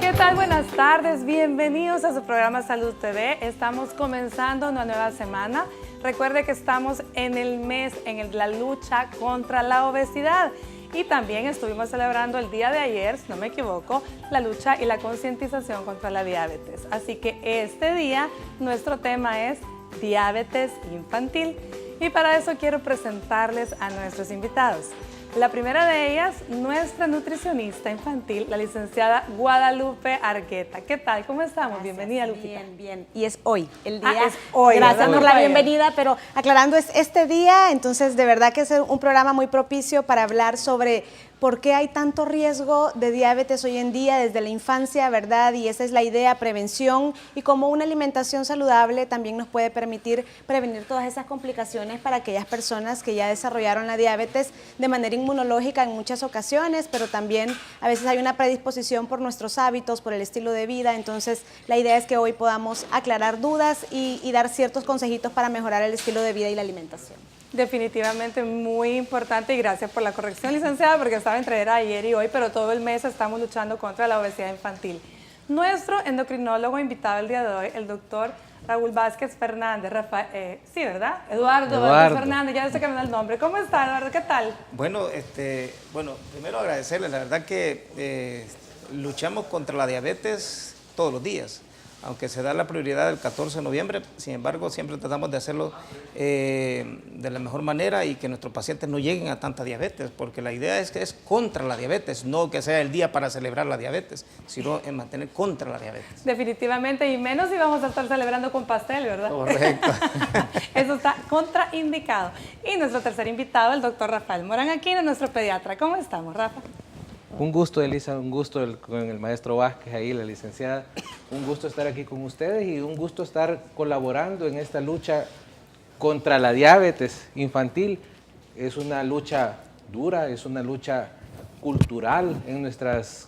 ¿Qué tal? Buenas tardes, bienvenidos a su programa Salud TV. Estamos comenzando una nueva semana. Recuerde que estamos en el mes, la lucha contra la obesidad. Y también estuvimos celebrando el día de ayer, si no me equivoco, la lucha y la concientización contra la diabetes. Así que este día nuestro tema es diabetes infantil. Y para eso quiero presentarles a nuestros invitados. La primera de ellas, nuestra nutricionista infantil, la licenciada Guadalupe Argueta. ¿Qué tal? ¿Cómo estamos? Gracias, Bienvenida, Lupita. Bien, bien. Y es hoy, el día. Es hoy. Gracias por la Hoy. bienvenida, pero aclarando, es este día, entonces de verdad que es un programa muy propicio para hablar sobre por qué hay tanto riesgo de diabetes hoy en día desde la infancia, ¿verdad? Y esa es la idea, prevención, y cómo una alimentación saludable también nos puede permitir prevenir todas esas complicaciones para aquellas personas que ya desarrollaron la diabetes de manera inmunológica en muchas ocasiones, pero también a veces hay una predisposición por nuestros hábitos, por el estilo de vida. Entonces la idea es que hoy podamos aclarar dudas y dar ciertos consejitos para mejorar el estilo de vida y la alimentación. Definitivamente muy importante y gracias por la corrección, licenciada, porque estaba entre era ayer y hoy, pero todo el mes estamos luchando contra la obesidad infantil. Nuestro endocrinólogo invitado el día de hoy, el doctor Raúl Vázquez Fernández, sí, ¿verdad? Eduardo Vázquez Fernández, ya sé que me da el nombre. ¿Cómo está, Eduardo? ¿Qué tal? Bueno, primero agradecerles, la verdad que luchamos contra la diabetes todos los días, aunque se da la prioridad del 14 de noviembre, sin embargo siempre tratamos de hacerlo de la mejor manera y que nuestros pacientes no lleguen a tanta diabetes, porque la idea es que es contra la diabetes, no que sea el día para celebrar la diabetes, sino en mantener contra la diabetes. Definitivamente, y menos si vamos a estar celebrando con pastel, ¿verdad? Correcto. Eso está contraindicado. Y nuestro tercer invitado, el doctor Rafael Morán Aquino, nuestro pediatra. ¿Cómo estamos, Rafa? Un gusto, Elisa, un gusto con el maestro Vázquez ahí, la licenciada. Un gusto estar aquí con ustedes y un gusto estar colaborando en esta lucha contra la diabetes infantil. Es una lucha dura, es una lucha cultural en nuestros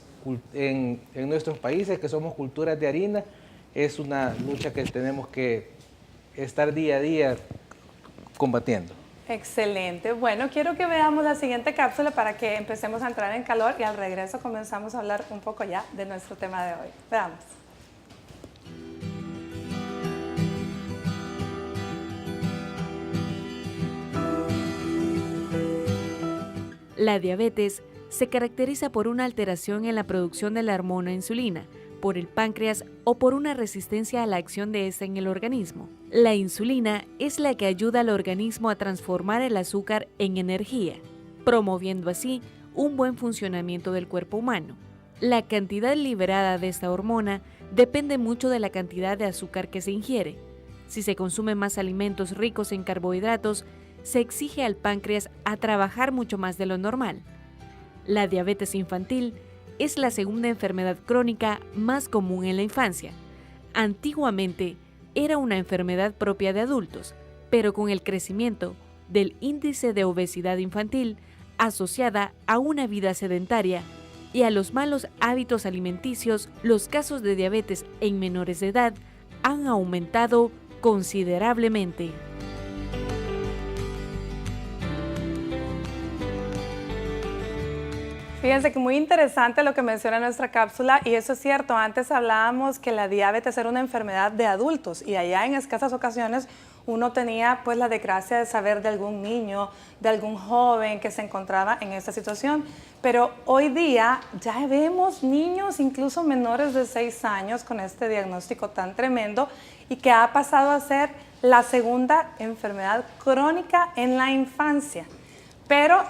países, que somos culturas de harina. Es una lucha que tenemos que estar día a día combatiendo. Excelente. Bueno, quiero que veamos la siguiente cápsula para que empecemos a entrar en calor y al regreso comenzamos a hablar un poco ya de nuestro tema de hoy. Veamos. La diabetes se caracteriza por una alteración en la producción de la hormona insulina, por el páncreas o por una resistencia a la acción de esta en el organismo. La insulina es la que ayuda al organismo a transformar el azúcar en energía, promoviendo así un buen funcionamiento del cuerpo humano. La cantidad liberada de esta hormona depende mucho de la cantidad de azúcar que se ingiere. Si se consumen más alimentos ricos en carbohidratos, se exige al páncreas a trabajar mucho más de lo normal. La diabetes infantil es la segunda enfermedad crónica más común en la infancia. Antiguamente era una enfermedad propia de adultos, pero con el crecimiento del índice de obesidad infantil asociada a una vida sedentaria y a los malos hábitos alimenticios, los casos de diabetes en menores de edad han aumentado considerablemente. Fíjense que muy interesante lo que menciona nuestra cápsula y eso es cierto, antes hablábamos que la diabetes era una enfermedad de adultos y allá en escasas ocasiones uno tenía pues la desgracia de saber de algún niño, de algún joven que se encontraba en esta situación, pero hoy día ya vemos niños incluso menores de 6 años con este diagnóstico tan tremendo y que ha pasado a ser la segunda enfermedad crónica en la infancia. Pero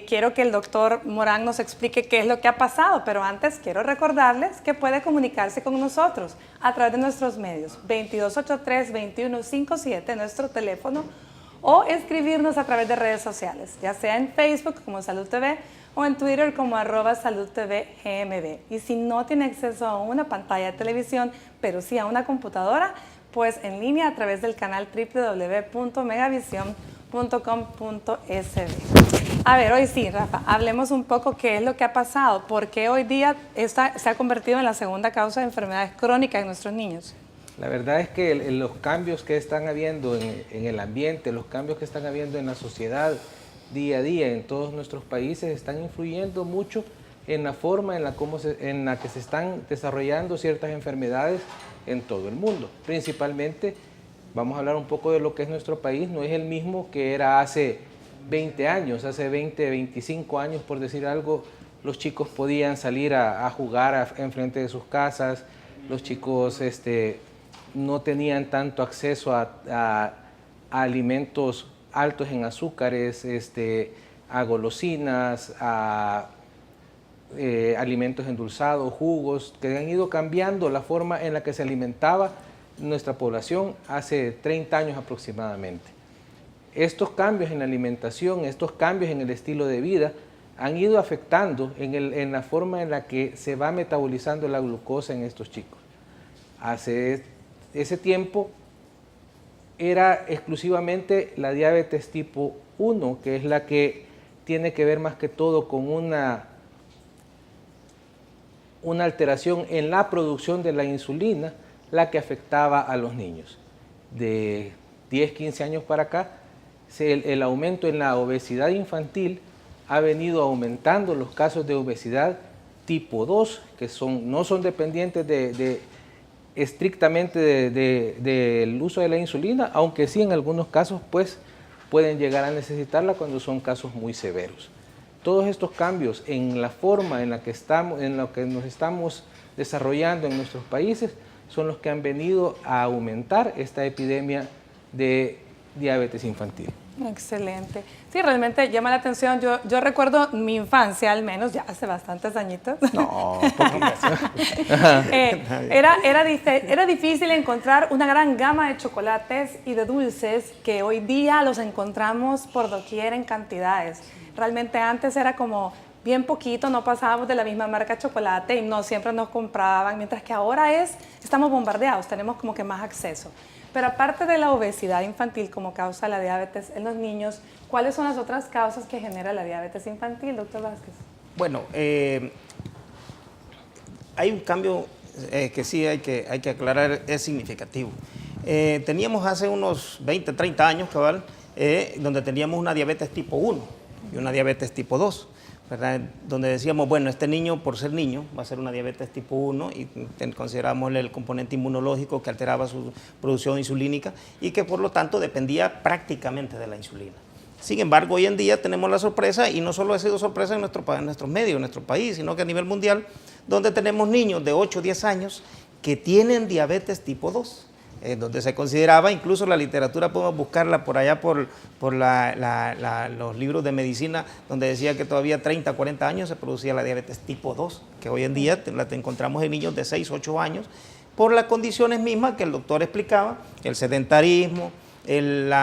quiero que el doctor Morán nos explique qué es lo que ha pasado, pero antes quiero recordarles que puede comunicarse con nosotros a través de nuestros medios, 2283-2157, nuestro teléfono, o escribirnos a través de redes sociales, ya sea en Facebook como Salud TV o en Twitter como @SaludTVGMB. Y si no tiene acceso a una pantalla de televisión, pero sí a una computadora, pues en línea a través del canal www.megavision.com.sb. A ver, hoy sí, Rafa, hablemos un poco qué es lo que ha pasado, por qué hoy día esta se ha convertido en la segunda causa de enfermedades crónicas en nuestros niños. La verdad es que los cambios que están habiendo en el ambiente, los cambios que están habiendo en la sociedad día a día en todos nuestros países están influyendo mucho en la forma en la que se están desarrollando ciertas enfermedades en todo el mundo. Principalmente, vamos a hablar un poco de lo que es nuestro país, no es el mismo que era hace 20 años, hace 20, 25 años, por decir algo, los chicos podían salir a jugar enfrente de sus casas, los chicos no tenían tanto acceso a alimentos altos en azúcares, a golosinas, a alimentos endulzados, jugos, que han ido cambiando la forma en la que se alimentaba nuestra población hace 30 años aproximadamente. Estos cambios en la alimentación, estos cambios en el estilo de vida, han ido afectando en la forma en la que se va metabolizando la glucosa en estos chicos. Hace ese tiempo era exclusivamente la diabetes tipo 1, que es la que tiene que ver más que todo con una alteración en la producción de la insulina, la que afectaba a los niños. De 10, 15 años para acá, el aumento en la obesidad infantil ha venido aumentando los casos de obesidad tipo 2, que no son dependientes estrictamente del uso de la insulina, aunque sí en algunos casos pues, pueden llegar a necesitarla cuando son casos muy severos. Todos estos cambios en la forma en la que nos estamos desarrollando en nuestros países son los que han venido a aumentar esta epidemia de diabetes infantil. Excelente. Sí, realmente llama la atención. Yo recuerdo mi infancia, al menos, ya hace bastantes añitos. No, era difícil encontrar una gran gama de chocolates y de dulces que hoy día los encontramos por doquier en cantidades. Realmente antes era como bien poquito, no pasábamos de la misma marca de chocolate y no siempre nos compraban, mientras que ahora estamos bombardeados, tenemos como que más acceso. Pero aparte de la obesidad infantil como causa la diabetes en los niños, ¿cuáles son las otras causas que genera la diabetes infantil, doctor Vázquez? Bueno, hay un cambio que sí hay que aclarar, es significativo. Teníamos hace unos 20, 30 años, cabal, donde teníamos una diabetes tipo 1 y una diabetes tipo 2. ¿Verdad? Donde decíamos, bueno, este niño, por ser niño, va a ser una diabetes tipo 1 y consideramos el componente inmunológico que alteraba su producción insulínica y que por lo tanto dependía prácticamente de la insulina. Sin embargo, hoy en día tenemos la sorpresa, y no solo ha sido sorpresa en nuestros medios, en nuestro país, sino que a nivel mundial, donde tenemos niños de 8 o 10 años que tienen diabetes tipo 2. Donde se consideraba, incluso la literatura podemos buscarla por allá por los libros de medicina, donde decía que todavía 30, 40 años se producía la diabetes tipo 2, que hoy en día la encontramos en niños de 6, 8 años, por las condiciones mismas que el doctor explicaba, el sedentarismo, el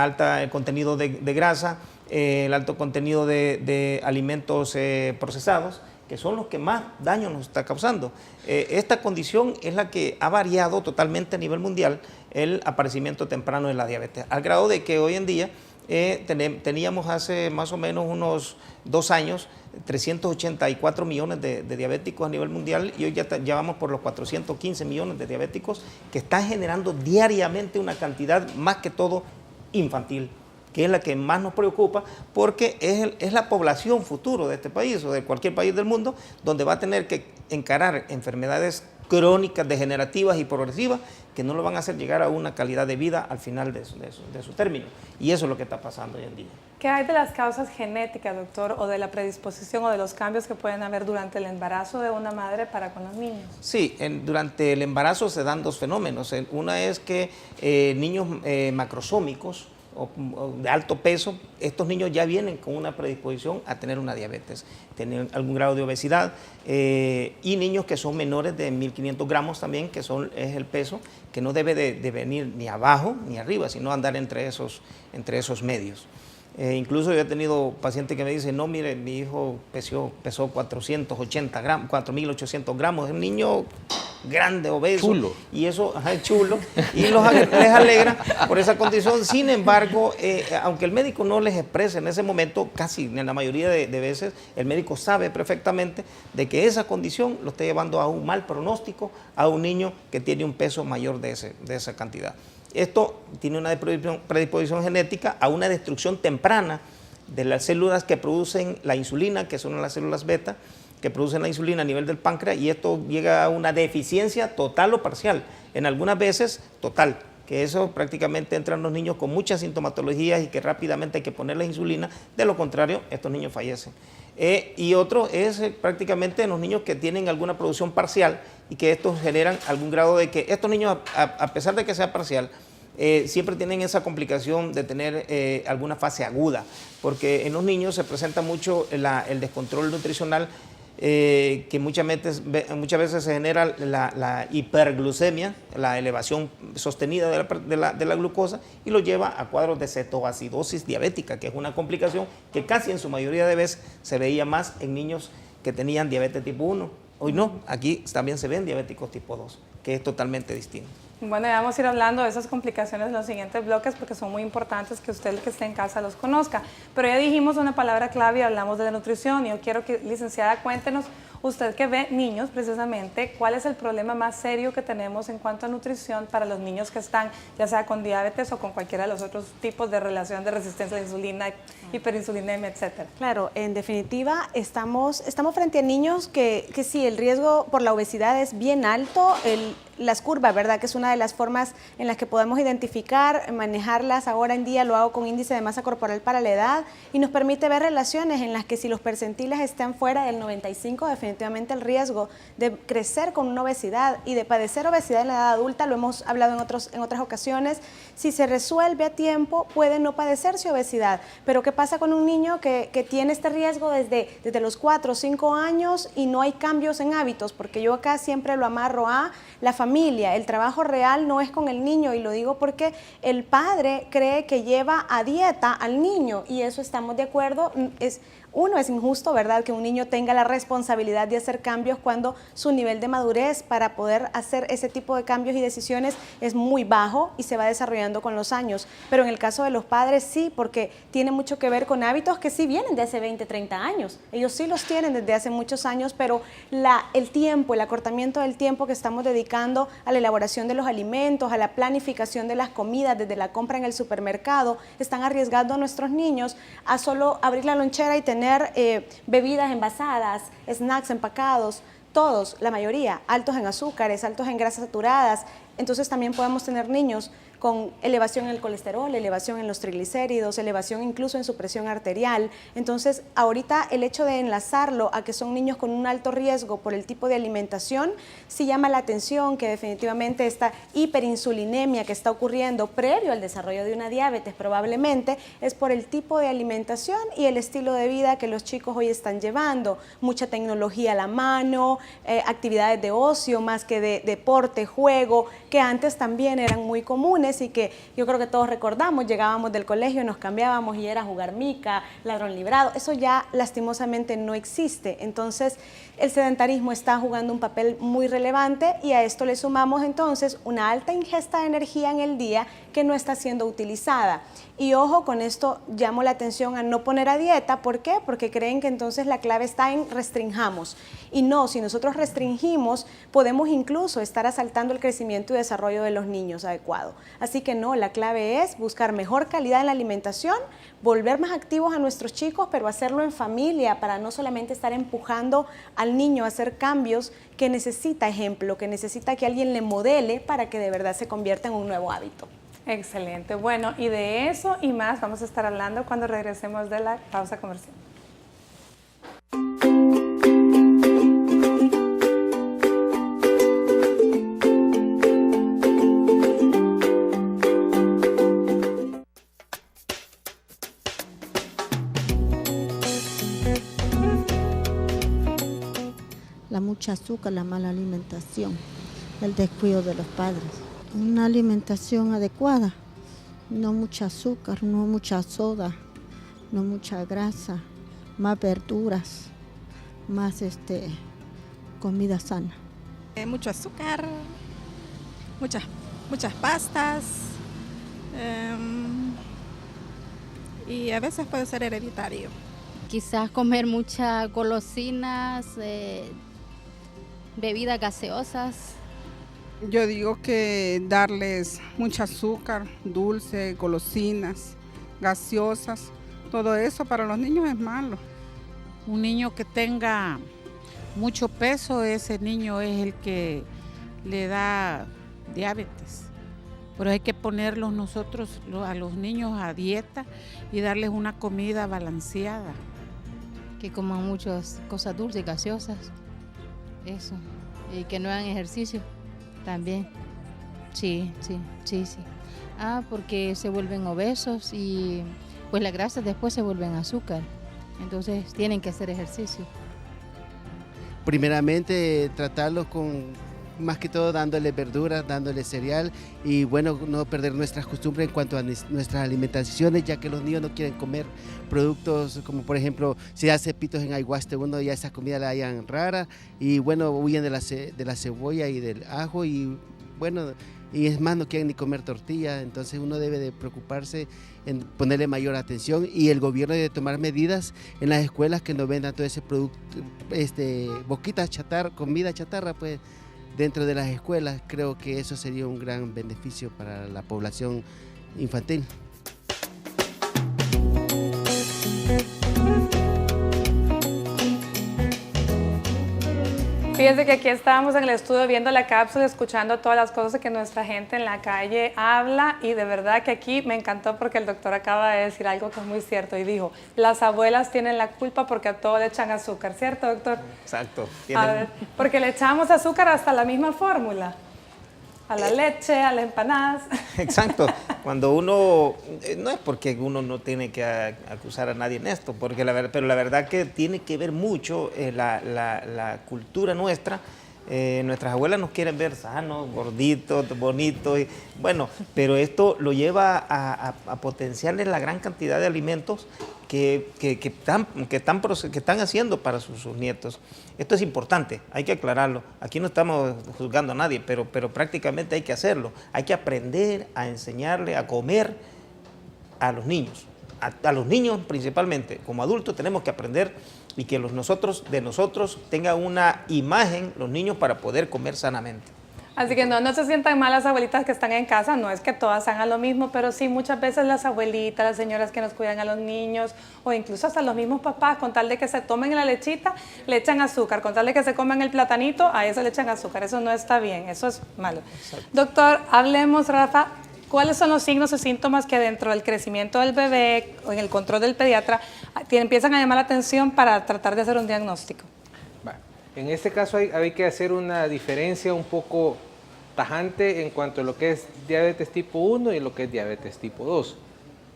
contenido de grasa, el alto contenido de alimentos procesados, que son los que más daño nos está causando. Esta condición es la que ha variado totalmente a nivel mundial el aparecimiento temprano de la diabetes, al grado de que hoy en día teníamos hace más o menos unos 2 años 384 millones de diabéticos a nivel mundial, y hoy ya vamos por los 415 millones de diabéticos, que están generando diariamente una cantidad más que todo infantil, que es la que más nos preocupa, porque es la población futuro de este país o de cualquier país del mundo, donde va a tener que encarar enfermedades crónicas, degenerativas y progresivas, que no lo van a hacer llegar a una calidad de vida al final de su término. Y eso es lo que está pasando hoy en día. ¿Qué hay de las causas genéticas, doctor, o de la predisposición o de los cambios que pueden haber durante el embarazo de una madre para con los niños? Sí, durante el embarazo se dan 2 fenómenos. Una es que niños macrosómicos, o de alto peso, estos niños ya vienen con una predisposición a tener una diabetes, tener algún grado de obesidad, y niños que son menores de 1.500 gramos también, que es el peso, que no debe de venir ni abajo ni arriba, sino andar entre esos medios. Incluso yo he tenido pacientes que me dicen, no, mire, mi hijo pesó 480 gramos, 4.800 gramos, es un niño grande, obeso. Chulo. Y eso, es chulo, y les alegra por esa condición. Sin embargo, aunque el médico no les exprese en ese momento, casi en la mayoría de veces, el médico sabe perfectamente de que esa condición lo está llevando a un mal pronóstico a un niño que tiene un peso mayor de esa cantidad. Esto tiene una predisposición genética a una destrucción temprana de las células que producen la insulina, que son las células beta, que producen la insulina a nivel del páncreas, y esto llega a una deficiencia total o parcial, en algunas veces total, que eso prácticamente entran los niños con muchas sintomatologías y que rápidamente hay que ponerles insulina, de lo contrario, estos niños fallecen. Y otro es prácticamente los niños que tienen alguna producción parcial y que estos generan algún grado de que estos niños, a pesar de que sea parcial, siempre tienen esa complicación de tener alguna fase aguda, porque en los niños se presenta mucho el descontrol nutricional, que muchas veces se genera la hiperglucemia, la elevación sostenida de la glucosa, y lo lleva a cuadros de cetoacidosis diabética, que es una complicación que casi en su mayoría de veces se veía más en niños que tenían diabetes tipo 1. Hoy no, aquí también se ven diabéticos tipo 2, que es totalmente distinto. Bueno, ya vamos a ir hablando de esas complicaciones en los siguientes bloques porque son muy importantes que usted, el que esté en casa, los conozca. Pero ya dijimos una palabra clave y hablamos de la nutrición, y yo quiero que, licenciada, cuéntenos, usted que ve niños precisamente, ¿cuál es el problema más serio que tenemos en cuanto a nutrición para los niños que están, ya sea con diabetes o con cualquiera de los otros tipos de relación de resistencia a la insulina, hiperinsulinemia, etcétera? Claro, en definitiva, estamos frente a niños que sí, el riesgo por la obesidad es bien alto, las curvas, ¿verdad? Que es una de las formas en las que podemos identificar, manejarlas. Ahora en día lo hago con índice de masa corporal para la edad y nos permite ver relaciones en las que si los percentiles están fuera del 95, definitivamente el riesgo de crecer con una obesidad y de padecer obesidad en la edad adulta, lo hemos hablado en otras ocasiones, si se resuelve a tiempo puede no padecerse obesidad. Pero ¿qué pasa con un niño que tiene este riesgo desde los 4 o 5 años y no hay cambios en hábitos? Porque yo acá siempre lo amarro a la familia. El trabajo real no es con el niño, y lo digo porque el padre cree que lleva a dieta al niño, y eso estamos de acuerdo. Uno, es injusto, ¿verdad?, que un niño tenga la responsabilidad de hacer cambios cuando su nivel de madurez para poder hacer ese tipo de cambios y decisiones es muy bajo y se va desarrollando con los años. Pero en el caso de los padres sí, porque tiene mucho que ver con hábitos que sí vienen de hace 20, 30 años. Ellos sí los tienen desde hace muchos años, pero el acortamiento del tiempo que estamos dedicando a la elaboración de los alimentos, a la planificación de las comidas, desde la compra en el supermercado, están arriesgando a nuestros niños a solo abrir la lonchera y tener bebidas envasadas, snacks empacados, todos, la mayoría, altos en azúcares, altos en grasas saturadas. Entonces también podemos tener niños con elevación en el colesterol, elevación en los triglicéridos, elevación incluso en su presión arterial. Entonces, ahorita el hecho de enlazarlo a que son niños con un alto riesgo por el tipo de alimentación, sí llama la atención que definitivamente esta hiperinsulinemia que está ocurriendo previo al desarrollo de una diabetes probablemente es por el tipo de alimentación y el estilo de vida que los chicos hoy están llevando. Mucha tecnología a la mano, actividades de ocio más que de deporte, juego, que antes también eran muy comunes y que yo creo que todos recordamos. Llegábamos del colegio, nos cambiábamos y era jugar mica, ladrón librado. Eso ya lastimosamente no existe. Entonces el sedentarismo está jugando un papel muy relevante, y a esto le sumamos entonces una alta ingesta de energía en el día que no está siendo utilizada. Y ojo, con esto llamo la atención a no poner a dieta. ¿Por qué? Porque creen que entonces la clave está en restringamos. Y no, si nosotros restringimos, podemos incluso estar asaltando el crecimiento y desarrollo de los niños adecuado. Así que no, la clave es buscar mejor calidad en la alimentación, volver más activos a nuestros chicos, pero hacerlo en familia para no solamente estar empujando al niño a hacer cambios, que necesita ejemplo, que necesita que alguien le modele para que de verdad se convierta en un nuevo hábito. Excelente. Bueno, y de eso y más vamos a estar hablando cuando regresemos de la pausa comercial. La mucha azúcar, la mala alimentación, el descuido de los padres. Una alimentación adecuada, no mucha azúcar, no mucha soda, no mucha grasa, más verduras, más comida sana. Mucho azúcar, muchas pastas, y a veces puede ser hereditario. Quizás comer muchas golosinas, bebidas gaseosas. Yo digo que darles mucho azúcar, dulce, golosinas, gaseosas, todo eso para los niños es malo. Un niño que tenga mucho peso, ese niño es el que le da diabetes. Pero hay que ponerlos nosotros a los niños a dieta y darles una comida balanceada. Que coman muchas cosas dulces, gaseosas, eso. Y que no hagan ejercicio también. Sí. Porque se vuelven obesos y pues las grasas después se vuelven azúcar. Entonces tienen que hacer ejercicio. Primeramente tratarlos más que todo dándoles verduras, dándoles cereal y bueno, no perder nuestras costumbres en cuanto a nuestras alimentaciones, ya que los niños no quieren comer productos como por ejemplo, si hace pitos en Aiguaste, uno ya esa comida la hayan rara y bueno, huyen de la cebolla y del ajo y bueno, y es más, no quieren ni comer tortilla, entonces uno debe de preocuparse en ponerle mayor atención y el gobierno debe tomar medidas en las escuelas que no vendan todo ese producto, boquitas chatarra, comida chatarra, pues dentro de las escuelas. Creo que eso sería un gran beneficio para la población infantil. Fíjense que aquí estábamos en el estudio viendo la cápsula, escuchando todas las cosas que nuestra gente en la calle habla y de verdad que aquí me encantó porque el doctor acaba de decir algo que es muy cierto y dijo, las abuelas tienen la culpa porque a todo le echan azúcar, ¿cierto, doctor? Exacto. A ver, porque le echamos azúcar hasta la misma fórmula, a la leche, a las empanadas. Exacto. Cuando uno, no es porque uno no tiene que acusar a nadie en esto, pero la verdad que tiene que ver mucho la cultura nuestra. Nuestras abuelas nos quieren ver sanos, gorditos, bonitos, bueno, pero esto lo lleva a potenciarles la gran cantidad de alimentos que están haciendo para sus nietos. Esto es importante, hay que aclararlo. Aquí no estamos juzgando a nadie, pero prácticamente hay que hacerlo. Hay que aprender a enseñarle a comer a los niños. A los niños principalmente, como adultos tenemos que aprender y que de nosotros tengan una imagen los niños para poder comer sanamente. Así que no se sientan mal las abuelitas que están en casa, no es que todas hagan lo mismo, pero sí muchas veces las abuelitas, las señoras que nos cuidan a los niños o incluso hasta los mismos papás, con tal de que se tomen la lechita, le echan azúcar, con tal de que se coman el platanito, a eso le echan azúcar, eso no está bien, eso es malo. Exacto. Doctor, hablemos, Rafa, ¿cuáles son los signos o síntomas que dentro del crecimiento del bebé o en el control del pediatra empiezan a llamar la atención para tratar de hacer un diagnóstico? En este caso hay que hacer una diferencia un poco tajante en cuanto a lo que es diabetes tipo 1 y lo que es diabetes tipo 2.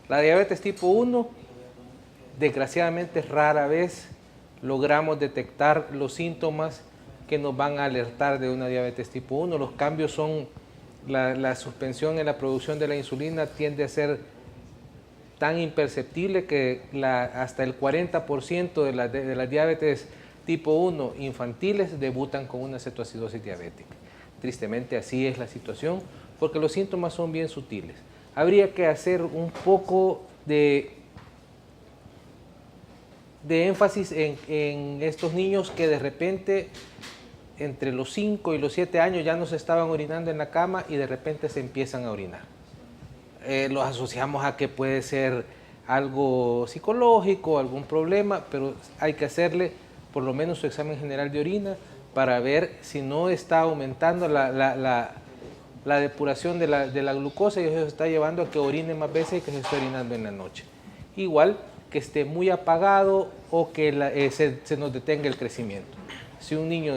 La diabetes tipo 1, desgraciadamente rara vez logramos detectar los síntomas que nos van a alertar de una diabetes tipo 1. Los cambios son, la suspensión en la producción de la insulina tiende a ser tan imperceptible que hasta el 40% de las diabetes tipo 1 infantiles debutan con una cetoacidosis diabética. Tristemente así es la situación porque los síntomas son bien sutiles. Habría que hacer un poco de énfasis en estos niños que de repente entre los 5 y los 7 años ya no se estaban orinando en la cama y de repente se empiezan a orinar. Los asociamos a que puede ser algo psicológico, algún problema, pero hay que hacerle por lo menos su examen general de orina para ver si no está aumentando la depuración de la glucosa y eso está llevando a que orine más veces y que se esté orinando en la noche. Igual que esté muy apagado o que se nos detenga el crecimiento. Si un niño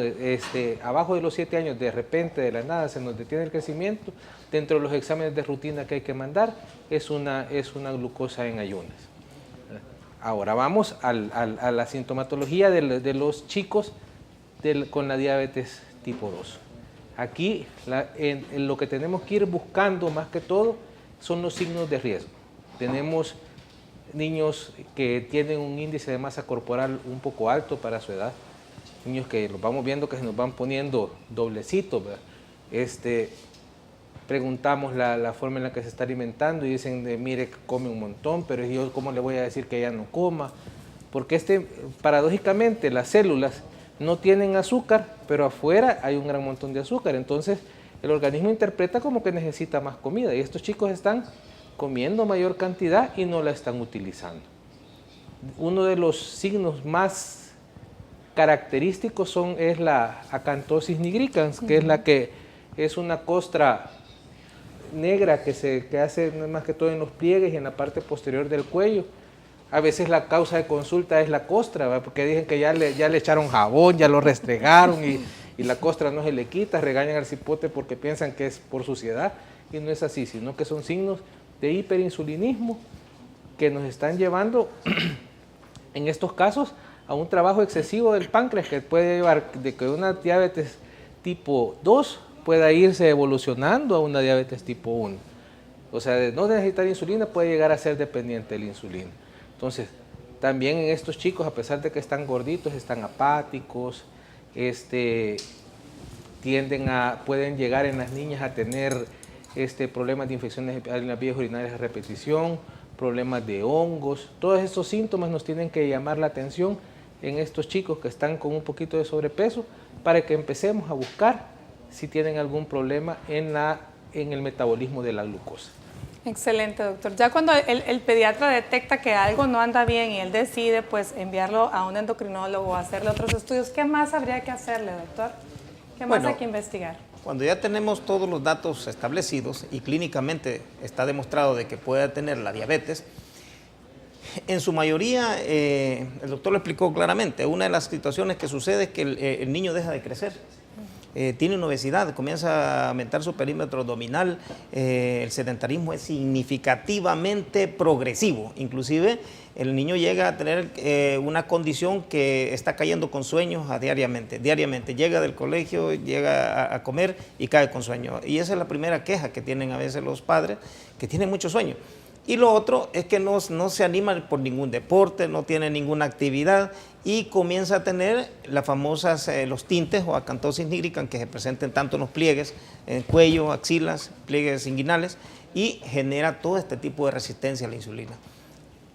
abajo de los 7 años de repente de la nada se nos detiene el crecimiento, dentro de los exámenes de rutina que hay que mandar es una glucosa en ayunas. Ahora vamos a la sintomatología de los chicos con la diabetes tipo 2. Aquí en lo que tenemos que ir buscando más que todo son los signos de riesgo. Tenemos niños que tienen un índice de masa corporal un poco alto para su edad, niños que los vamos viendo que se nos van poniendo doblecitos, ¿verdad? Preguntamos la forma en la que se está alimentando y dicen, mire, come un montón, pero yo ¿cómo le voy a decir que ella no coma? Porque paradójicamente las células no tienen azúcar, pero afuera hay un gran montón de azúcar, entonces el organismo interpreta como que necesita más comida y estos chicos están comiendo mayor cantidad y no la están utilizando. Uno de los signos más característicos es la acantosis nigricans, que es la que es una costra negra que hace más que todo en los pliegues y en la parte posterior del cuello. A veces la causa de consulta es la costra, ¿verdad? Porque dicen que ya le echaron jabón, ya lo restregaron y la costra no se le quita, regañan al cipote porque piensan que es por suciedad y no es así, sino que son signos de hiperinsulinismo que nos están llevando en estos casos a un trabajo excesivo del páncreas que puede llevar de que una diabetes tipo 2 pueda irse evolucionando a una diabetes tipo 1. O sea, de no necesitar insulina puede llegar a ser dependiente de la insulina. Entonces, también en estos chicos, a pesar de que están gorditos, están apáticos, pueden llegar en las niñas a tener problemas de infecciones en las vías urinarias a repetición, problemas de hongos. Todos estos síntomas nos tienen que llamar la atención en estos chicos que están con un poquito de sobrepeso para que empecemos a buscar si tienen algún problema en el metabolismo de la glucosa. Excelente, doctor. Ya cuando el pediatra detecta que algo no anda bien y él decide pues enviarlo a un endocrinólogo o hacerle otros estudios, ¿qué más habría que hacerle, doctor? ¿Qué más hay que investigar? Cuando ya tenemos todos los datos establecidos y clínicamente está demostrado de que puede tener la diabetes, en su mayoría, el doctor lo explicó claramente, una de las situaciones que sucede es que el niño deja de crecer. Tiene una obesidad, comienza a aumentar su perímetro abdominal, el sedentarismo es significativamente progresivo, inclusive el niño llega a tener una condición que está cayendo con sueños diariamente, llega del colegio, llega a comer y cae con sueño, y esa es la primera queja que tienen a veces los padres, que tienen mucho sueño. Y lo otro es que no se anima por ningún deporte, no tiene ninguna actividad y comienza a tener las famosas, los tintes o acantosis nigricans que se presenten tanto en los pliegues, en cuello, axilas, pliegues inguinales y genera todo este tipo de resistencia a la insulina.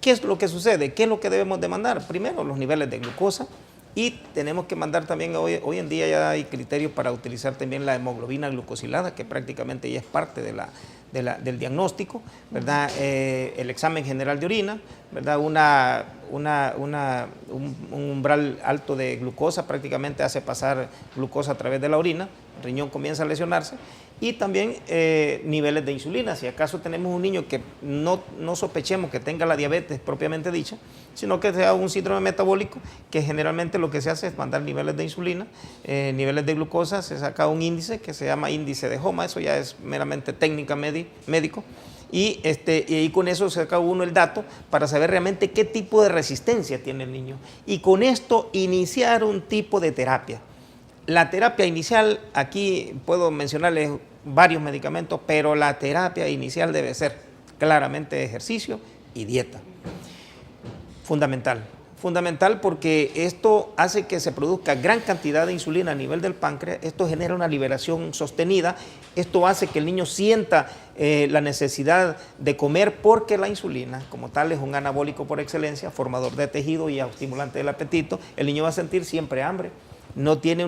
¿Qué es lo que sucede? ¿Qué es lo que debemos de mandar? Primero, los niveles de glucosa y tenemos que mandar también, hoy en día ya hay criterios para utilizar también la hemoglobina glucosilada, que prácticamente ya es parte del diagnóstico, ¿verdad? El examen general de orina, ¿verdad? Un umbral alto de glucosa prácticamente hace pasar glucosa a través de la orina, el riñón comienza a lesionarse, y también niveles de insulina. Si acaso tenemos un niño que no sospechemos que tenga la diabetes propiamente dicha, sino que sea un síndrome metabólico, que generalmente lo que se hace es mandar niveles de insulina, niveles de glucosa, se saca un índice que se llama índice de Homa, eso ya es meramente técnica médico, y con eso saca uno el dato para saber realmente qué tipo de resistencia tiene el niño, y con esto iniciar un tipo de terapia. La terapia inicial, aquí puedo mencionarles varios medicamentos, pero la terapia inicial debe ser claramente ejercicio y dieta. Fundamental porque esto hace que se produzca gran cantidad de insulina a nivel del páncreas, esto genera una liberación sostenida, esto hace que el niño sienta la necesidad de comer porque la insulina como tal es un anabólico por excelencia, formador de tejido y estimulante del apetito, el niño va a sentir siempre hambre. No tiene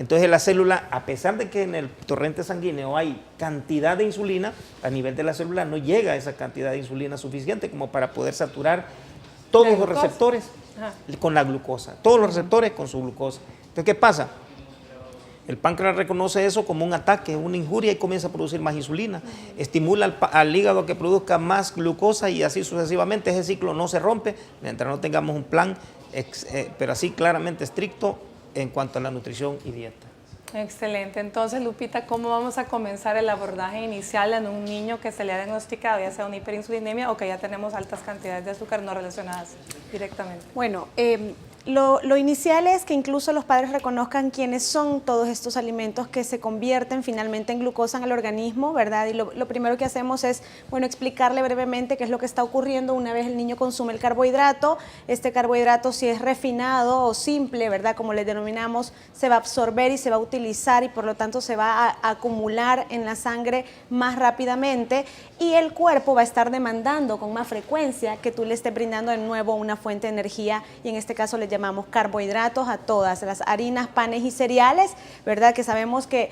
entonces la célula, a pesar de que en el torrente sanguíneo hay cantidad de insulina, a nivel de la célula no llega a esa cantidad de insulina suficiente como para poder saturar todos los receptores con la glucosa, todos los receptores con su glucosa. Entonces, ¿qué pasa? El páncreas reconoce eso como un ataque, una injuria y comienza a producir más insulina. Estimula al hígado a que produzca más glucosa y así sucesivamente. Ese ciclo no se rompe mientras no tengamos un plan, pero así claramente estricto en cuanto a la nutrición y dieta. Excelente. Entonces, Lupita, ¿cómo vamos a comenzar el abordaje inicial en un niño que se le ha diagnosticado ya sea una hiperinsulinemia o que ya tenemos altas cantidades de azúcar no relacionadas directamente? Bueno, Lo inicial es que incluso los padres reconozcan quiénes son todos estos alimentos que se convierten finalmente en glucosa en el organismo, ¿verdad? Y lo primero que hacemos es, bueno, explicarle brevemente qué es lo que está ocurriendo una vez el niño consume el carbohidrato. Este carbohidrato, si es refinado o simple, ¿verdad? Como le denominamos, se va a absorber y se va a utilizar y por lo tanto se va a acumular en la sangre más rápidamente y el cuerpo va a estar demandando con más frecuencia que tú le estés brindando de nuevo una fuente de energía y en este caso le llamamos carbohidratos a todas las harinas, panes y cereales, ¿verdad? Que sabemos que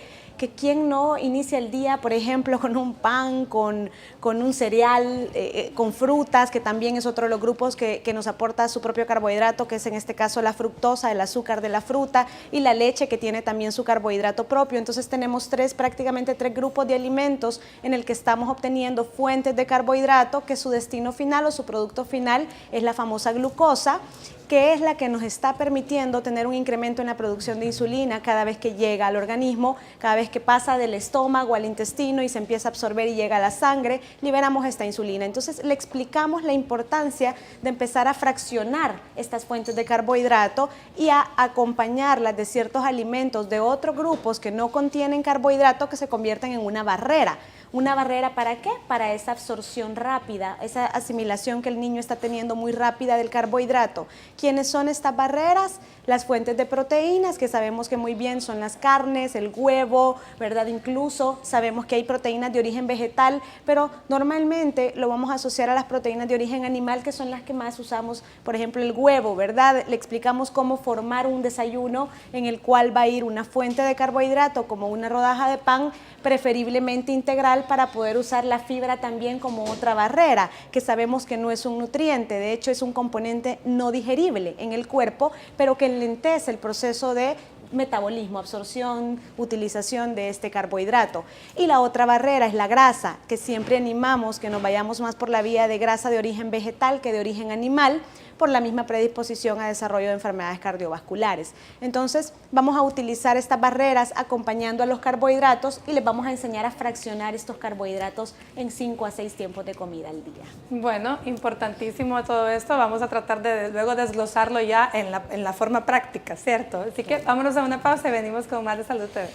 quien no inicia el día, por ejemplo, con un pan, con un cereal, con frutas, que también es otro de los grupos que nos aporta su propio carbohidrato, que es en este caso la fructosa, el azúcar de la fruta, y la leche, que tiene también su carbohidrato propio. Entonces tenemos prácticamente tres grupos de alimentos en el que estamos obteniendo fuentes de carbohidrato, que su destino final o su producto final es la famosa glucosa, que es la que nos está permitiendo tener un incremento en la producción de insulina cada vez que llega al organismo, cada vez que pasa del estómago al intestino y se empieza a absorber y llega a la sangre, liberamos esta insulina. Entonces le explicamos la importancia de empezar a fraccionar estas fuentes de carbohidrato y a acompañarlas de ciertos alimentos de otros grupos que no contienen carbohidrato que se convierten en una barrera. ¿Una barrera para qué? Para esa absorción rápida, esa asimilación que el niño está teniendo muy rápida del carbohidrato. ¿Quiénes son estas barreras? Las fuentes de proteínas, que sabemos que muy bien son las carnes, el huevo, ¿verdad? Incluso sabemos que hay proteínas de origen vegetal, pero normalmente lo vamos a asociar a las proteínas de origen animal, que son las que más usamos, por ejemplo, el huevo, ¿verdad? Le explicamos cómo formar un desayuno en el cual va a ir una fuente de carbohidrato como una rodaja de pan, preferiblemente integral, para poder usar la fibra también como otra barrera, que sabemos que no es un nutriente, de hecho es un componente no digerible en el cuerpo, pero que enlentece el proceso de metabolismo, absorción, utilización de este carbohidrato. Y la otra barrera es la grasa, que siempre animamos que nos vayamos más por la vía de grasa de origen vegetal que de origen animal, por la misma predisposición a desarrollo de enfermedades cardiovasculares. Entonces, vamos a utilizar estas barreras acompañando a los carbohidratos y les vamos a enseñar a fraccionar estos carbohidratos en 5 a 6 tiempos de comida al día. Bueno, importantísimo todo esto. Vamos a tratar de luego desglosarlo ya en la forma práctica, ¿cierto? Así que vámonos a una pausa y venimos con más de Salud TV.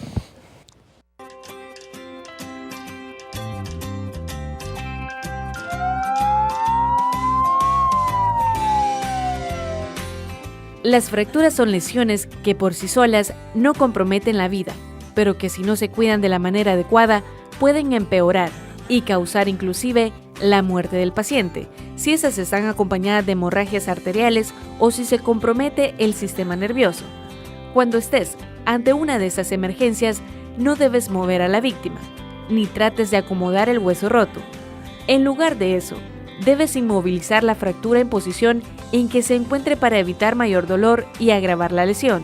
Las fracturas son lesiones que por sí solas no comprometen la vida, pero que si no se cuidan de la manera adecuada pueden empeorar y causar inclusive la muerte del paciente, si esas están acompañadas de hemorragias arteriales o si se compromete el sistema nervioso. Cuando estés ante una de esas emergencias, no debes mover a la víctima, ni trates de acomodar el hueso roto. En lugar de eso, debes inmovilizar la fractura en posición en que se encuentre para evitar mayor dolor y agravar la lesión.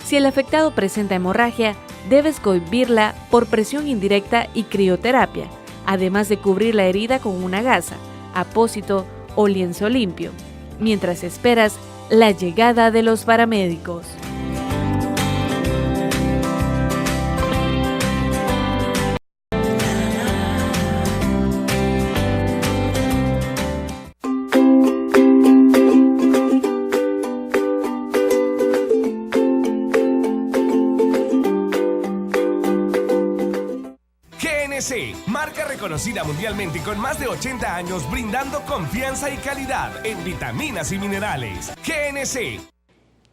Si el afectado presenta hemorragia, debes cohibirla por presión indirecta y crioterapia, además de cubrir la herida con una gasa, apósito o lienzo limpio, mientras esperas la llegada de los paramédicos. Marca reconocida mundialmente con más de 80 años brindando confianza y calidad en vitaminas y minerales. GNC.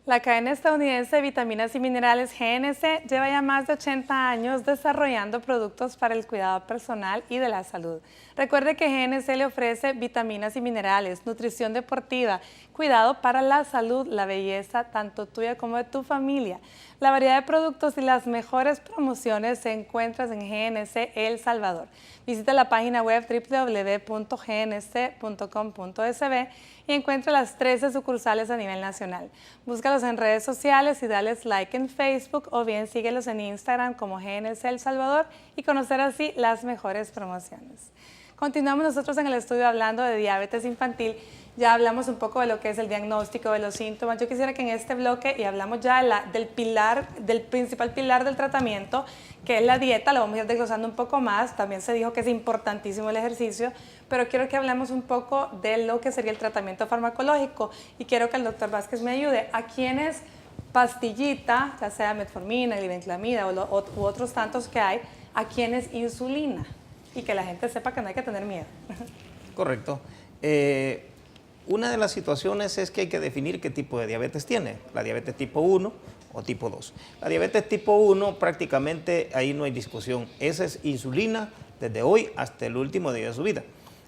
La cadena estadounidense de vitaminas y minerales GNC lleva ya más de 80 años desarrollando productos para el cuidado personal y de la salud. Recuerde que GNC le ofrece vitaminas y minerales, nutrición deportiva, cuidado para la salud, la belleza, tanto tuya como de tu familia. La variedad de productos y las mejores promociones se encuentran en GNC El Salvador. Visita la página web www.gnc.com.sb y encuentra las 13 sucursales a nivel nacional. Búscalos en redes sociales y dales like en Facebook o bien síguelos en Instagram como GNC El Salvador y conocer así las mejores promociones. Continuamos nosotros en el estudio hablando de diabetes infantil. Ya hablamos un poco de lo que es el diagnóstico, de los síntomas. Yo quisiera que en este bloque, y hablamos ya del principal pilar del tratamiento, que es la dieta, lo vamos a ir desglosando un poco más. También se dijo que es importantísimo el ejercicio, pero quiero que hablemos un poco de lo que sería el tratamiento farmacológico. Y quiero que el doctor Vázquez me ayude. ¿A quiénes pastillita, ya sea metformina, glibenclamida u otros tantos que hay, a quiénes insulina? Y que la gente sepa que no hay que tener miedo. Correcto. Una de las situaciones es que hay que definir qué tipo de diabetes tiene, la diabetes tipo 1 o tipo 2. La diabetes tipo 1 prácticamente ahí no hay discusión, esa es insulina desde hoy hasta el último día de su vida.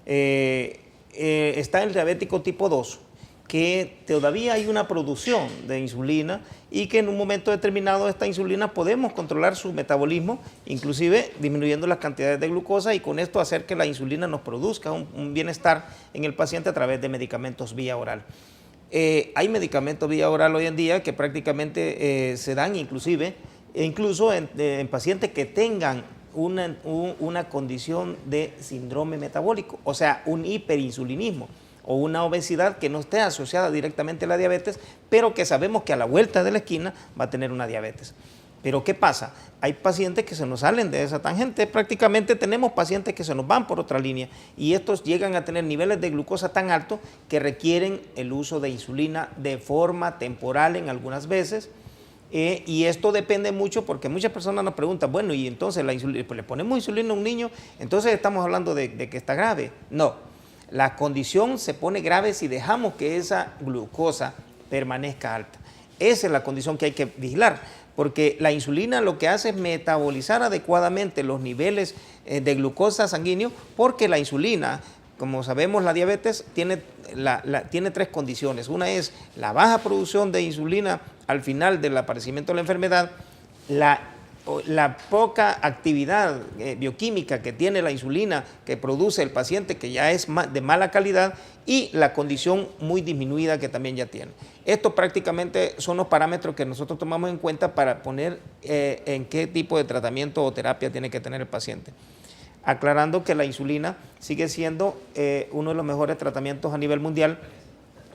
Está el diabético tipo 2, que todavía hay una producción de insulina y que en un momento determinado esta insulina podemos controlar su metabolismo, inclusive disminuyendo las cantidades de glucosa y con esto hacer que la insulina nos produzca un bienestar en el paciente a través de medicamentos vía oral. Hay medicamentos vía oral hoy en día que prácticamente se dan incluso en pacientes que tengan una condición de síndrome metabólico, o sea, un hiperinsulinismo o una obesidad que no esté asociada directamente a la diabetes, pero que sabemos que a la vuelta de la esquina va a tener una diabetes. Pero ¿qué pasa? Hay pacientes que se nos salen de esa tangente, prácticamente tenemos pacientes que se nos van por otra línea y estos llegan a tener niveles de glucosa tan altos que requieren el uso de insulina de forma temporal en algunas veces. Y esto depende mucho porque muchas personas nos preguntan, bueno, y entonces la insulina, pues le ponemos insulina a un niño, entonces estamos hablando de que está grave. No. La condición se pone grave si dejamos que esa glucosa permanezca alta. Esa es la condición que hay que vigilar, porque la insulina lo que hace es metabolizar adecuadamente los niveles de glucosa sanguíneo, porque la insulina, como sabemos, la diabetes tiene tres condiciones. Una es la baja producción de insulina al final del aparecimiento de la enfermedad, la poca actividad bioquímica que tiene la insulina que produce el paciente, que ya es de mala calidad, y la condición muy disminuida que también ya tiene. Estos prácticamente son los parámetros que nosotros tomamos en cuenta para poner en qué tipo de tratamiento o terapia tiene que tener el paciente. Aclarando que la insulina sigue siendo uno de los mejores tratamientos a nivel mundial.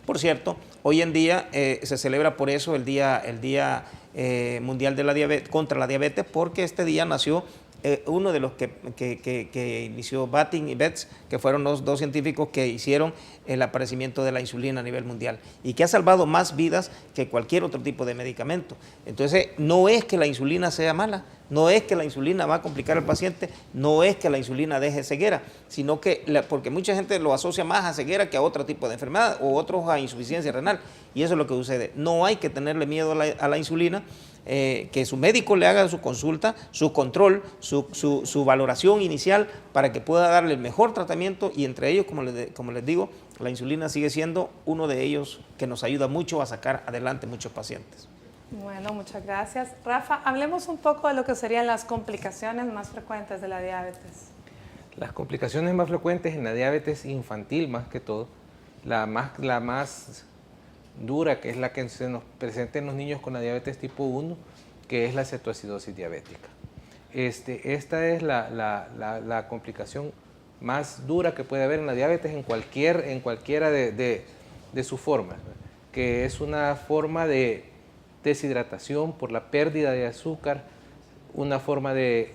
Por cierto, hoy en día se celebra por eso el Día Mundial de la Diabetes, contra la diabetes, porque este día nació uno de los que inició Batting y Betts, que fueron los dos científicos que hicieron el aparecimiento de la insulina a nivel mundial y que ha salvado más vidas que cualquier otro tipo de medicamento. Entonces, no es que la insulina sea mala, no es que la insulina va a complicar al paciente, no es que la insulina deje ceguera, sino que, porque mucha gente lo asocia más a ceguera que a otro tipo de enfermedad o otros a insuficiencia renal, y eso es lo que sucede. No hay que tenerle miedo a la insulina, que su médico le haga su consulta, su control, su valoración inicial para que pueda darle el mejor tratamiento, y entre ellos, como les digo, la insulina sigue siendo uno de ellos que nos ayuda mucho a sacar adelante muchos pacientes. Bueno, muchas gracias. Rafa, hablemos un poco de lo que serían las complicaciones más frecuentes de la diabetes. Las complicaciones más frecuentes en la diabetes infantil, más que todo, la más dura, que es la que se nos presenta en los niños con la diabetes tipo 1, que es la cetoacidosis diabética. Esta es la complicación más dura que puede haber en la diabetes en cualquiera de sus formas, que es una forma de deshidratación por la pérdida de azúcar, una forma se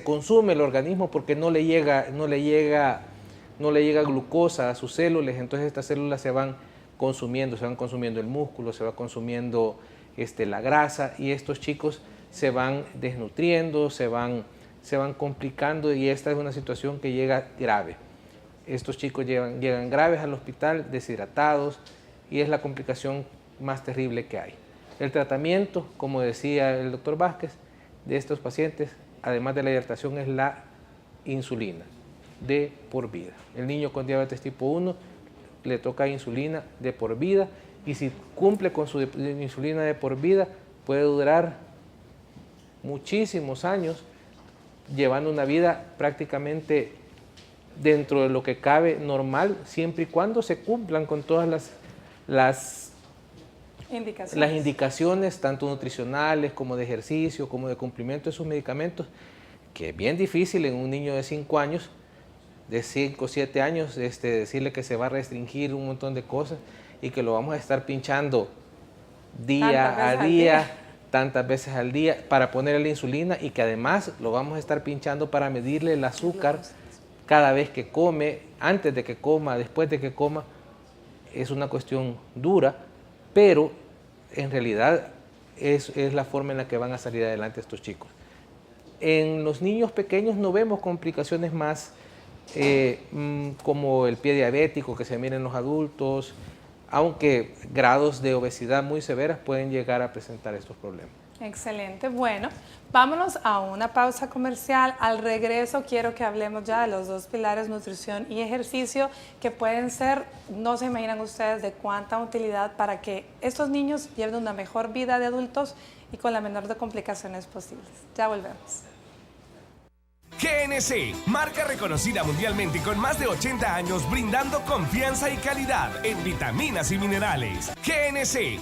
consume el organismo porque no le llega glucosa a sus células, entonces estas células se van consumiendo el músculo, se va consumiendo la grasa, y estos chicos se van desnutriendo, se van complicando, y esta es una situación que llega grave. Estos chicos llegan graves al hospital, deshidratados, y es la complicación más terrible que hay. El tratamiento, como decía el doctor Vázquez, de estos pacientes, además de la hidratación, es la insulina de por vida. El niño con diabetes tipo 1 le toca insulina de por vida, y si cumple con su insulina de por vida, puede durar muchísimos años llevando una vida prácticamente dentro de lo que cabe normal, siempre y cuando se cumplan con todas las indicaciones, tanto nutricionales como de ejercicio, como de cumplimiento de sus medicamentos, que es bien difícil en un niño de 5 años de 5 o 7 años, decirle que se va a restringir un montón de cosas y que lo vamos a estar pinchando día a día, tantas veces al día, para ponerle la insulina, y que además lo vamos a estar pinchando para medirle el azúcar cada vez que come, antes de que coma, después de que coma. Es una cuestión dura, pero en realidad es la forma en la que van a salir adelante estos chicos. En los niños pequeños no vemos complicaciones más como el pie diabético que se mira en los adultos, aunque grados de obesidad muy severas pueden llegar a presentar estos problemas. Excelente. Bueno, vámonos a una pausa comercial. Al regreso quiero que hablemos ya de los dos pilares, nutrición y ejercicio, que pueden ser, no se imaginan ustedes de cuánta utilidad para que estos niños lleven una mejor vida de adultos y con la menor de complicaciones posibles. Ya volvemos. GNC, marca reconocida mundialmente con más de 80 años brindando confianza y calidad en vitaminas y minerales. GNC.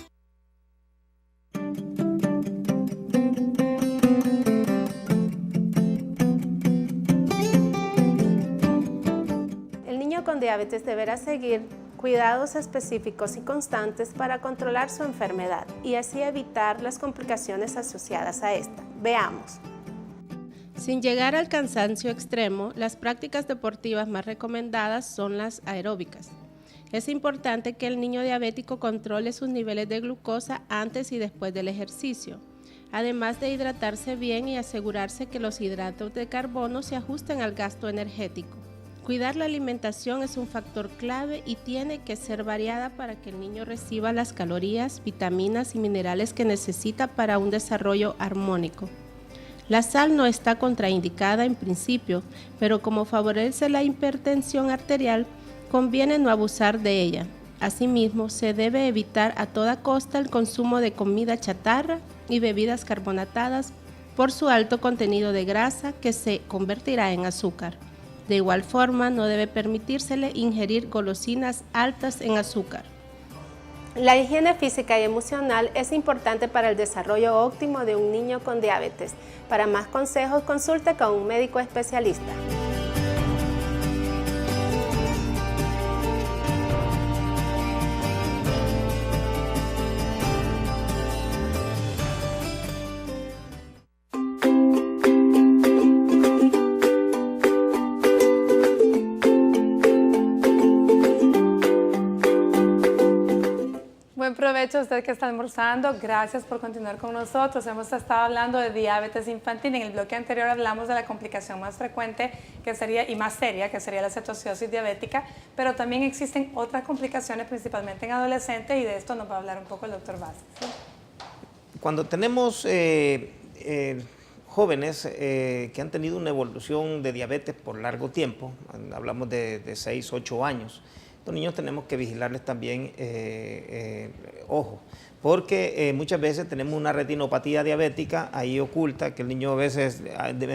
El niño con diabetes deberá seguir cuidados específicos y constantes para controlar su enfermedad y así evitar las complicaciones asociadas a esta. Veamos. Sin llegar al cansancio extremo, las prácticas deportivas más recomendadas son las aeróbicas. Es importante que el niño diabético controle sus niveles de glucosa antes y después del ejercicio, además de hidratarse bien y asegurarse que los hidratos de carbono se ajusten al gasto energético. Cuidar la alimentación es un factor clave y tiene que ser variada para que el niño reciba las calorías, vitaminas y minerales que necesita para un desarrollo armónico. La sal no está contraindicada en principio, pero como favorece la hipertensión arterial, conviene no abusar de ella. Asimismo, se debe evitar a toda costa el consumo de comida chatarra y bebidas carbonatadas por su alto contenido de grasa que se convertirá en azúcar. De igual forma, no debe permitírsele ingerir golosinas altas en azúcar. La higiene física y emocional es importante para el desarrollo óptimo de un niño con diabetes. Para más consejos, consulte con un médico especialista. Buen provecho a usted que está almorzando. Gracias por continuar con nosotros. Hemos estado hablando de diabetes infantil. En el bloque anterior hablamos de la complicación más frecuente que sería, y más seria, que sería la cetoacidosis diabética, pero también existen otras complicaciones, principalmente en adolescentes, y de esto nos va a hablar un poco el doctor Vázquez. ¿Sí? Cuando tenemos jóvenes que han tenido una evolución de diabetes por largo tiempo, hablamos de 6, 8 años, los niños tenemos que vigilarles también, ojo, porque muchas veces tenemos una retinopatía diabética ahí oculta, que el niño a veces,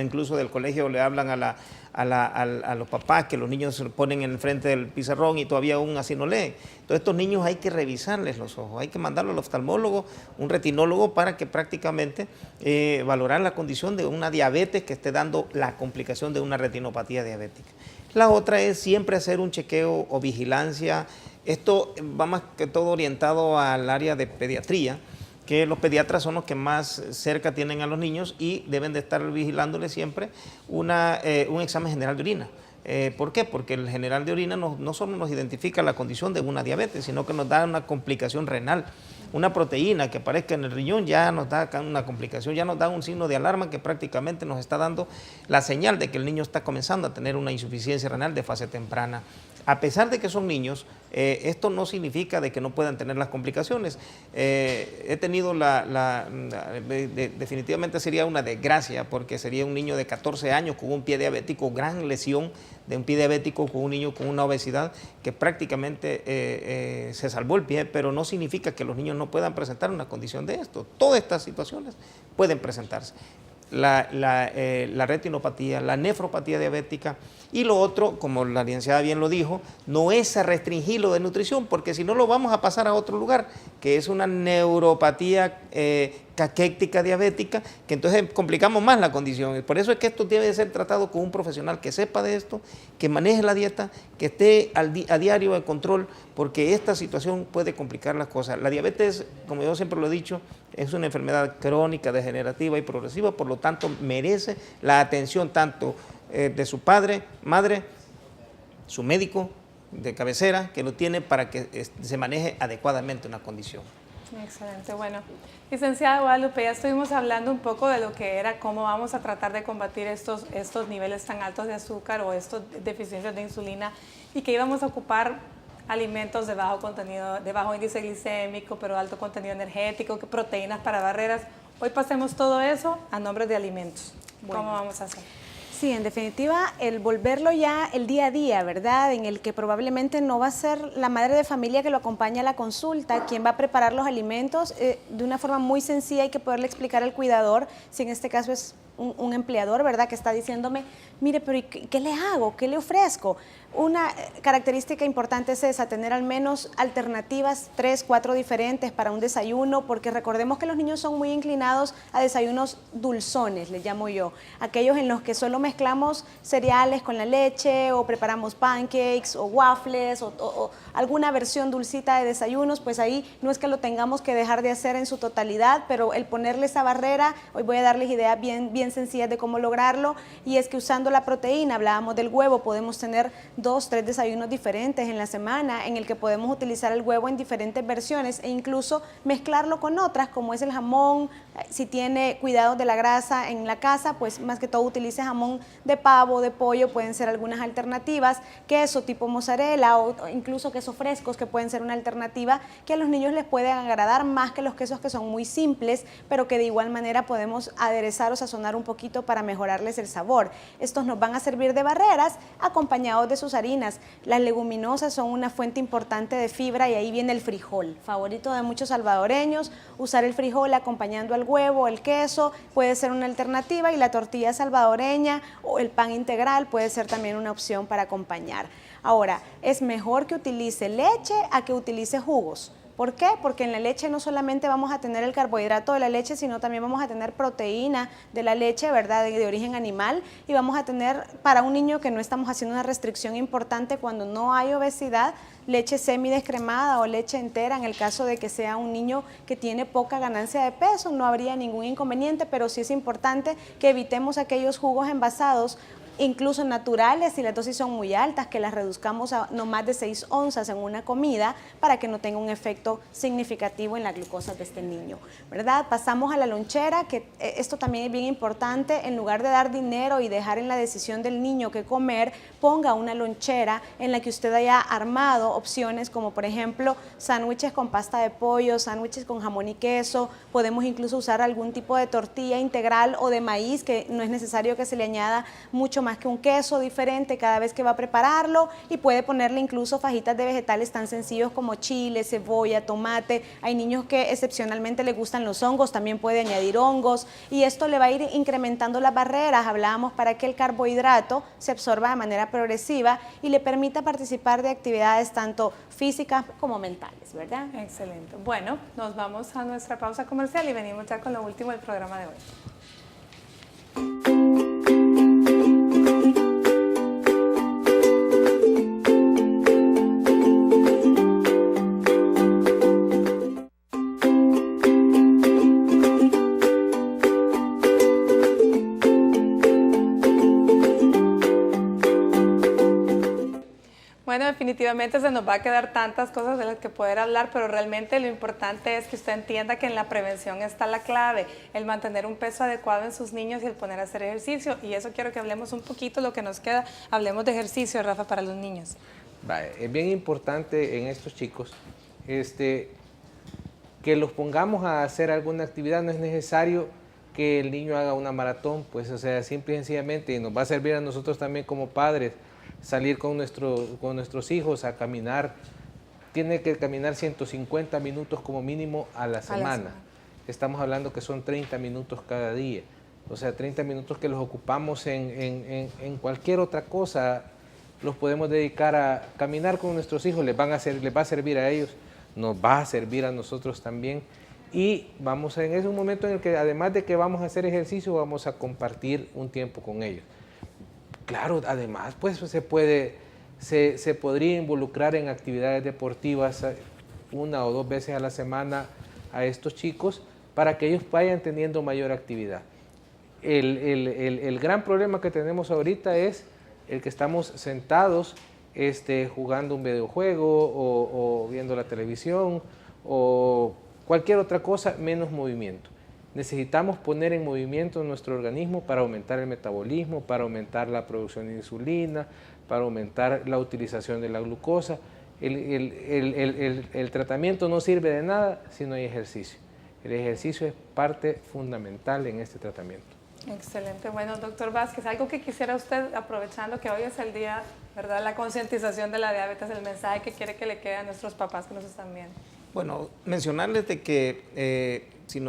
incluso del colegio le hablan a los papás que los niños se ponen en el frente del pizarrón y todavía aún así no leen. Entonces estos niños hay que revisarles los ojos, hay que mandarlos al oftalmólogo, un retinólogo, para que prácticamente valorar la condición de una diabetes que esté dando la complicación de una retinopatía diabética. La otra es siempre hacer un chequeo o vigilancia. Esto va más que todo orientado al área de pediatría, que los pediatras son los que más cerca tienen a los niños y deben de estar vigilándoles siempre un examen general de orina. ¿Por qué? Porque el general de orina no solo nos identifica la condición de una diabetes, sino que nos da una complicación renal. Una proteína que aparezca en el riñón ya nos da una complicación, ya nos da un signo de alarma que prácticamente nos está dando la señal de que el niño está comenzando a tener una insuficiencia renal de fase temprana. A pesar de que son niños, esto no significa de que no puedan tener las complicaciones. He tenido definitivamente sería una desgracia, porque sería un niño de 14 años con un pie diabético, gran lesión de un pie diabético con un niño con una obesidad que prácticamente se salvó el pie, pero no significa que los niños no puedan presentar una condición de esto. Todas estas situaciones pueden presentarse. la retinopatía, la nefropatía diabética. Y lo otro, como la licenciada bien lo dijo, no es a restringirlo de nutrición, porque si no lo vamos a pasar a otro lugar, que es una neuropatía caquéctica diabética, que entonces complicamos más la condición. Por eso es que esto debe ser tratado con un profesional que sepa de esto, que maneje la dieta, que esté a diario en control, porque esta situación puede complicar las cosas. La diabetes, como yo siempre lo he dicho, es una enfermedad crónica, degenerativa y progresiva, por lo tanto merece la atención tanto de su padre, madre, su médico de cabecera, que lo tiene para que se maneje adecuadamente una condición. Excelente, bueno. Licenciada Guadalupe, ya estuvimos hablando un poco de lo que era, cómo vamos a tratar de combatir estos niveles tan altos de azúcar o estas deficiencias de insulina, y que íbamos a ocupar alimentos de bajo contenido, de bajo índice glicémico, pero alto contenido energético, proteínas para barreras. Hoy pasemos todo eso a nombre de alimentos. ¿Cómo vamos a hacer? Sí, en definitiva, el volverlo ya el día a día, ¿verdad? En el que probablemente no va a ser la madre de familia que lo acompaña a la consulta quien va a preparar los alimentos de una forma muy sencilla. Hay que poderle explicar al cuidador, si en este caso es un empleador, ¿verdad?, que está diciéndome, mire, pero ¿qué le hago? ¿Qué le ofrezco? Una característica importante es esa, tener al menos alternativas 3, 4 diferentes para un desayuno, porque recordemos que los niños son muy inclinados a desayunos dulzones, les llamo yo, aquellos en los que solo mezclamos cereales con la leche o preparamos pancakes o waffles o alguna versión dulcita de desayunos. Pues ahí no es que lo tengamos que dejar de hacer en su totalidad, pero el ponerle esa barrera, hoy voy a darles ideas bien sencillas de cómo lograrlo, y es que usando la proteína, hablábamos del huevo, podemos tener 2, 3 desayunos diferentes en la semana en el que podemos utilizar el huevo en diferentes versiones e incluso mezclarlo con otras, como es el jamón. Si tiene cuidado de la grasa en la casa, pues más que todo utilice jamón de pavo, de pollo, pueden ser algunas alternativas, queso tipo mozzarella o incluso quesos frescos, que pueden ser una alternativa que a los niños les pueden agradar más que los quesos que son muy simples, pero que de igual manera podemos aderezar o sazonar un poquito para mejorarles el sabor. Estos nos van a servir de barreras acompañados de sus harinas. Las leguminosas son una fuente importante de fibra, y ahí viene el frijol, favorito de muchos salvadoreños. Usar el frijol acompañando al huevo, el queso, puede ser una alternativa, y la tortilla salvadoreña o el pan integral puede ser también una opción para acompañar. Ahora, es mejor que utilice leche a que utilice jugos. ¿Por qué? Porque en la leche no solamente vamos a tener el carbohidrato de la leche, sino también vamos a tener proteína de la leche, ¿verdad?, de origen animal, y vamos a tener, para un niño que no estamos haciendo una restricción importante cuando no hay obesidad, leche semidescremada o leche entera. En el caso de que sea un niño que tiene poca ganancia de peso, no habría ningún inconveniente, pero sí es importante que evitemos aquellos jugos envasados, incluso naturales, si las dosis son muy altas, que las reduzcamos a no más de 6 onzas en una comida, para que no tenga un efecto significativo en la glucosa de este niño, ¿verdad? Pasamos a la lonchera, que esto también es bien importante. En lugar de dar dinero y dejar en la decisión del niño qué comer, ponga una lonchera en la que usted haya armado opciones como, por ejemplo, sándwiches con pasta de pollo, sándwiches con jamón y queso. Podemos incluso usar algún tipo de tortilla integral o de maíz, que no es necesario que se le añada mucho más que un queso diferente cada vez que va a prepararlo, y puede ponerle incluso fajitas de vegetales tan sencillos como chile, cebolla, tomate. Hay niños que excepcionalmente les gustan los hongos, también puede añadir hongos, y esto le va a ir incrementando las barreras, hablábamos, para que el carbohidrato se absorba de manera progresiva y le permita participar de actividades tanto físicas como mentales, ¿verdad? Excelente. Bueno, nos vamos a nuestra pausa comercial y venimos ya con lo último del programa de hoy. Bueno, definitivamente se nos va a quedar tantas cosas de las que poder hablar, pero realmente lo importante es que usted entienda que en la prevención está la clave, el mantener un peso adecuado en sus niños y el poner a hacer ejercicio. Y eso quiero que hablemos un poquito, lo que nos queda, hablemos de ejercicio, Rafa, para los niños. Es bien importante en estos chicos que los pongamos a hacer alguna actividad. No es necesario que el niño haga una maratón, pues, o sea, simple y sencillamente, y nos va a servir a nosotros también como padres, salir con nuestros hijos a caminar. Tiene que caminar 150 minutos como mínimo a la semana. Estamos hablando que son 30 minutos cada día. O sea, 30 minutos que los ocupamos en cualquier otra cosa, los podemos dedicar a caminar con nuestros hijos, les va a servir a ellos, nos va a servir a nosotros también. Y es un momento en el que además de que vamos a hacer ejercicio, vamos a compartir un tiempo con ellos. Claro, además pues se podría involucrar en actividades deportivas 1 o 2 veces a la semana a estos chicos para que ellos vayan teniendo mayor actividad. El gran problema que tenemos ahorita es el que estamos sentados jugando un videojuego o viendo la televisión o cualquier otra cosa menos movimiento. Necesitamos poner en movimiento nuestro organismo para aumentar el metabolismo, para aumentar la producción de insulina, para aumentar la utilización de la glucosa. El tratamiento no sirve de nada si no hay ejercicio. El ejercicio es parte fundamental en este tratamiento. Excelente. Bueno, doctor Vázquez, algo que quisiera usted, aprovechando que hoy es el día, ¿verdad?, la concientización de la diabetes, el mensaje que quiere que le quede a nuestros papás que nos están viendo. Bueno, mencionarles de que si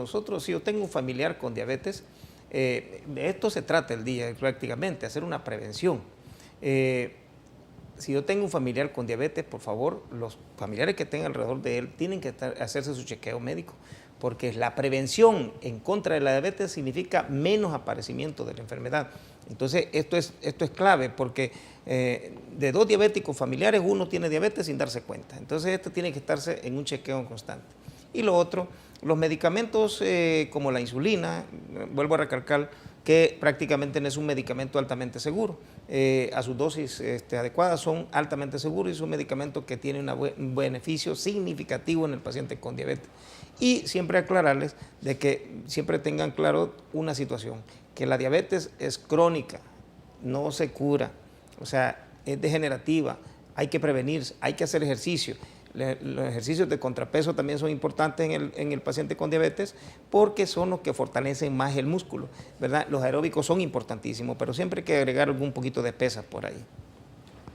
yo tengo un familiar con diabetes, de esto se trata el día prácticamente, hacer una prevención. Si yo tengo un familiar con diabetes, por favor, los familiares que tengan alrededor de él tienen que hacerse su chequeo médico, porque la prevención en contra de la diabetes significa menos aparecimiento de la enfermedad. Entonces, esto es clave, porque de 2 diabéticos familiares, 1 tiene diabetes sin darse cuenta. Entonces, esto tiene que estarse en un chequeo constante. Y lo otro, los medicamentos como la insulina, vuelvo a recalcar que prácticamente no es un medicamento altamente seguro. A sus dosis adecuadas son altamente seguros y es un medicamento que tiene un beneficio significativo en el paciente con diabetes. Y siempre aclararles de que siempre tengan claro una situación, que la diabetes es crónica, no se cura, o sea, es degenerativa, hay que prevenirse, hay que hacer ejercicio. Los ejercicios de contrapeso también son importantes en el paciente con diabetes porque son los que fortalecen más el músculo, ¿verdad? Los aeróbicos son importantísimos, pero siempre hay que agregar algún poquito de pesas por ahí.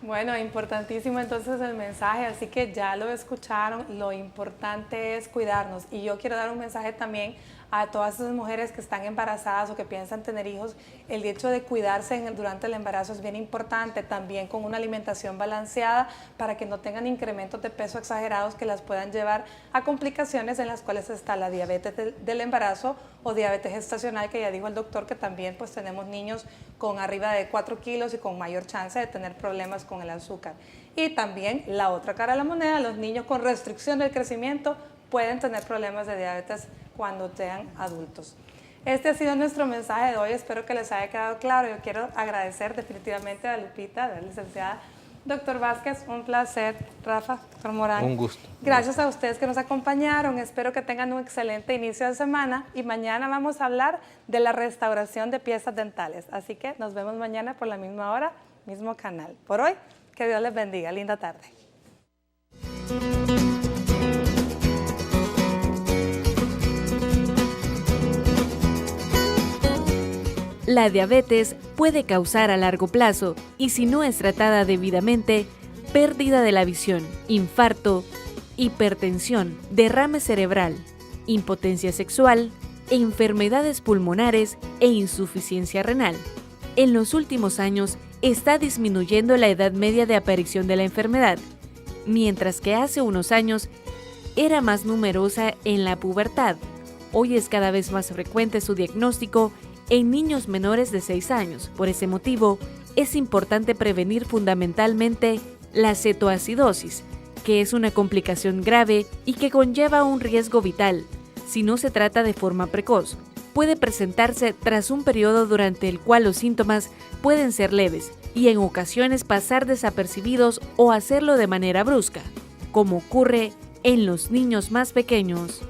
Bueno, importantísimo entonces el mensaje, así que ya lo escucharon, lo importante es cuidarnos. Y yo quiero dar un mensaje también a todas esas mujeres que están embarazadas o que piensan tener hijos. El hecho de cuidarse durante el embarazo es bien importante, también con una alimentación balanceada para que no tengan incrementos de peso exagerados que las puedan llevar a complicaciones en las cuales está la diabetes del embarazo o diabetes gestacional, que ya dijo el doctor que también pues tenemos niños con arriba de 4 kilos y con mayor chance de tener problemas con el azúcar. Y también la otra cara de la moneda, los niños con restricción del crecimiento pueden tener problemas de diabetes cuando sean adultos. Este ha sido nuestro mensaje de hoy, espero que les haya quedado claro. Yo quiero agradecer definitivamente a Lupita, a la licenciada. Doctor Vázquez, un placer. Rafa, doctor Morán. Un gusto. Gracias a ustedes que nos acompañaron, espero que tengan un excelente inicio de semana y mañana vamos a hablar de la restauración de piezas dentales. Así que nos vemos mañana por la misma hora, mismo canal. Por hoy, que Dios les bendiga. Linda tarde. La diabetes puede causar a largo plazo y si no es tratada debidamente, pérdida de la visión, infarto, hipertensión, derrame cerebral, impotencia sexual, enfermedades pulmonares e insuficiencia renal. En los últimos años está disminuyendo la edad media de aparición de la enfermedad, mientras que hace unos años era más numerosa en la pubertad. Hoy es cada vez más frecuente su diagnóstico en niños menores de 6 años. Por ese motivo, es importante prevenir fundamentalmente la cetoacidosis, que es una complicación grave y que conlleva un riesgo vital si no se trata de forma precoz. Puede presentarse tras un periodo durante el cual los síntomas pueden ser leves y en ocasiones pasar desapercibidos o hacerlo de manera brusca, como ocurre en los niños más pequeños.